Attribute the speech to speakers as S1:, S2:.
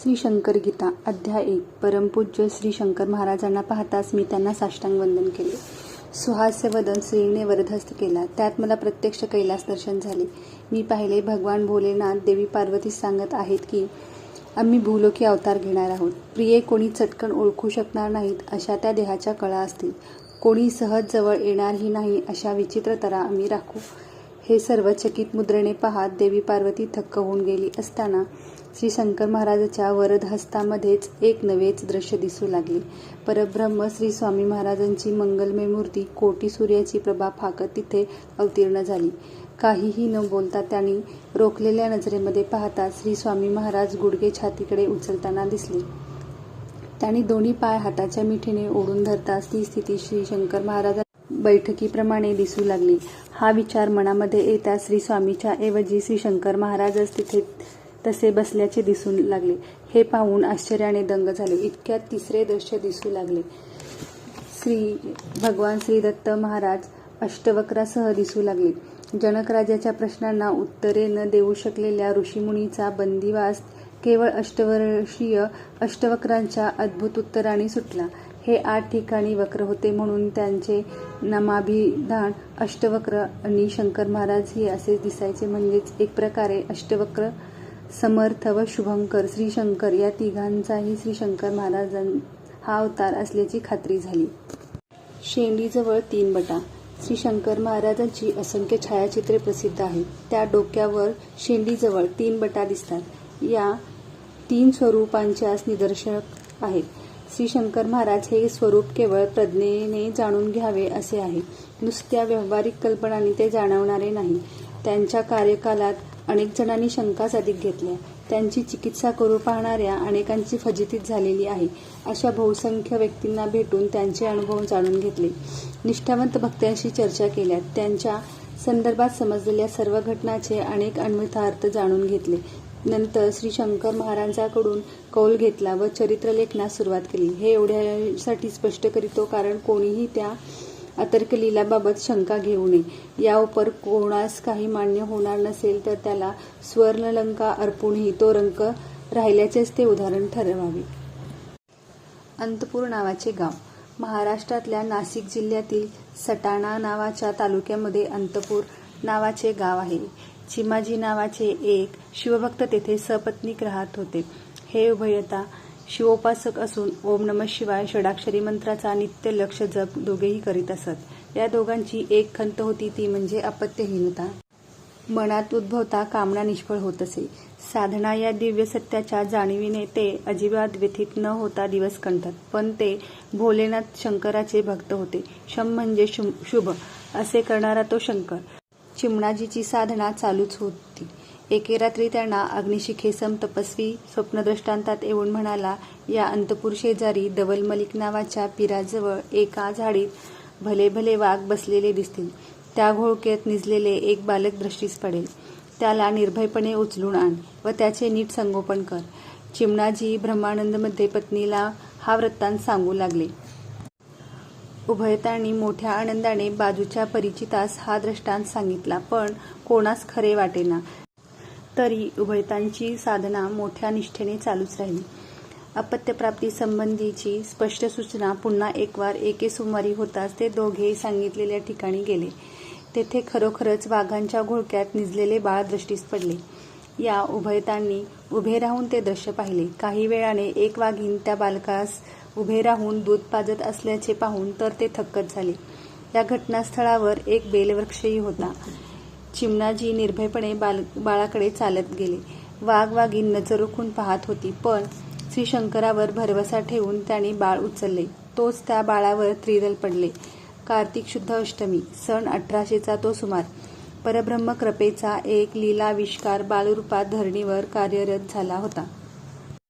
S1: श्री शंकर गीता अध्याय 1 परमपूज्य श्री शंकर महाराजांना पाहताच मी त्यांना साष्टांग वंदन केले. सुहास्य वदन श्रीने वरदहस्त केला. त्यात मला प्रत्यक्ष कैलास दर्शन झाले. मी पाहिले भगवान भोलेनाथ देवी पार्वती सांगत आहेत की आम्ही भूलोकी अवतार घेणार आहोत. प्रिये कोणी चटकन ओळखू शकणार नाहीत अशा त्या देहाच्या कळा असतील. कोणी सहज जवळ येणारही नाही अशा विचित्र तरा आम्ही राखू. हे सर्व चकित मुद्रेने पाहत देवी पार्वती थक्क होऊन गेली असताना श्री शंकर महाराजांच्या वरदहस्तामध्येच एक नवेच दृश्य दिसू लागले. परब्रह्म श्री स्वामी महाराजांची मंगलमय मूर्ती कोटी सूर्याची प्रभा फाकत तिथे अवतीर्ण झाली. काहीही न बोलता त्यांनी रोखलेल्या नजरेमध्ये पाहता श्री स्वामी महाराज गुडघे छातीकडे उचलताना दिसले. त्यांनी दोन्ही पाय हाताच्या मिठीने ओढून धरताच ती स्थिती श्री शंकर महाराज बैठकीप्रमाणे दिसू लागली. हा विचार मनामध्ये येता श्री स्वामीच्या ऐवजी श्री शंकर महाराजच तिथे तसे बसल्याचे दिसून लागले. हे पाहून आश्चर्याने दंग झाले. इतक्यात तिसरे दृश्य दिसू लागले. भगवान श्री दत्त महाराज अष्टवक्रासह दिसू लागले. जनक राजाच्या प्रश्नांना उत्तरे न देऊ शकलेल्या ऋषीमुनीचा बंदिवास केवळ अष्टवर्षीय अष्टवक्रांच्या अद्भुत उत्तराने सुटला. हे 8 ठिकाणी वक्र होते म्हणून त्यांचे नामाभिधान अष्टवक्र आणि शंकर महाराज हे असे दिसायचे. म्हणजेच एक प्रकारे अष्टवक्र समर्थ व शुभंकर श्री शंकर या तिघांचाही श्री शंकर महाराज हा अवतार असल्याची खात्री झाली. शेंडीजवळ 3 बटा श्री शंकर महाराजांची असंख्य छायाचित्रे प्रसिद्ध आहेत. त्या डोक्यावर शेंडीजवळ 3 बटा दिसतात. या 3 स्वरूपांच्याच निदर्शक आहेत. श्री शंकर महाराज हे स्वरूप केवळ प्रज्ञेने जाणून घ्यावे असे आहे. नुसत्या व्यावहारिक कल्पनांनी ते जाणवणारे नाही. त्यांच्या कार्यकालात अनेक जणांनी शंका साधिक घेतल्या. त्यांची चिकित्सा करू पाहणाऱ्या अनेकांची फजितीच झालेली आहे. अशा बहुसंख्य व्यक्तींना भेटून त्यांचे अनुभव जाणून घेतले. निष्ठावंत भक्तांशी चर्चा केल्या. त्यांच्या संदर्भात समजलेल्या सर्व घटनांचे अनेक अन्वयार्थ जाणून घेतले. नंतर श्री शंकर महाराजांकडून कौल घेतला व चरित्रलेखनास सुरुवात केली. हे एवढ्यासाठी स्पष्ट करीतो कारण कोणीही त्या अतर्कलीलाबाबत शंका घेऊ नये. याउपर कोणास काही मान्य होणार नसेल तर त्याला स्वर्णलंका अर्पूनही तो रंक राहिल्याचेच ते उदाहरण ठरवावे. अंतपूर नावाचे गाव महाराष्ट्रातल्या नाशिक जिल्ह्यातील सटाणा नावाच्या तालुक्यामध्ये अंतपूर नावाचे गाव आहे. चिमाजी नावाचे एक शिवभक्त तेथे सपत्नीक राहत होते. हे उभयता शिवोपासक असून ओम नमः शिवाय षडाक्षरी मंत्राचा नित्य लक्ष जप दोघेही करीत असत. या दोघांची एक खंत होती ती म्हणजे अपत्यहीनता. मनात उद्भवता कामना निष्फळ होत असे. साधना या दिव्य सत्याच्या जाणीवीने ते अजिबात व्यथित न होता दिवस कंठत. पण ते भोलेनाथ शंकराचे भक्त होते. शम म्हणजे शुभ असे करणारा तो शंकर. चिमणाजीची साधना चालूच होती. एके रात्री त्यांना अग्निशिखेसम तपस्वी स्वप्नदृष्टांतात येऊन म्हणाला, या अंतपूर शेजारी दवल मलिक नावाच्या पिराजवळ एका झाडीत भले भले वाघ बसलेले दिसतील. त्या घोळक्यात निजलेले एक बालक दृष्टीस पडेल. त्याला निर्भयपणे उचलून आण व त्याचे नीट संगोपन कर. चिमणाजी ब्रह्मानंदमध्ये पत्नीला हा वृत्तांत सांगू लागले. उभयतांनी मोठ्या आनंदाने बाजूच्या परिचितास हा दृष्टांत सांगितला. पण कोणास खरे वाटेना. तरी उभयतांची साधना मोठ्या निष्ठेने चालूच राहिली. अपत्यप्राप्ती संबंधीची स्पष्ट सूचना पुन्हा एकवार एके सोमवारी होताच ते दोघे सांगितलेल्या ठिकाणी गेले. तेथे खरोखरच वाघांच्या घोळक्यात निजलेले बाळ दृष्टीस पडले. या उभयतांनी उभे राहून ते दृश्य पाहिले. काही वेळाने एक वाघीण त्या बालकास उभे राहून दूध पाजत असल्याचे पाहून तर ते थक्कच झाले. या घटनास्थळावर एक बेलवृक्षही होता. चिमणाजी निर्भयपणे बाळाकडे चालत गेले. वाघीण नजर रोखून पाहत होती. पण श्री शंकरावर भरवसा ठेवून त्यांनी बाळ उचलले. तोच त्या बाळावर त्रिदल पडले. कार्तिक शुद्ध अष्टमी सन 1800चा तो सुमार. परब्रह्म कृपेचा एक लीलाविष्कार बालरूपात धरणीवर कार्यरत झाला होता.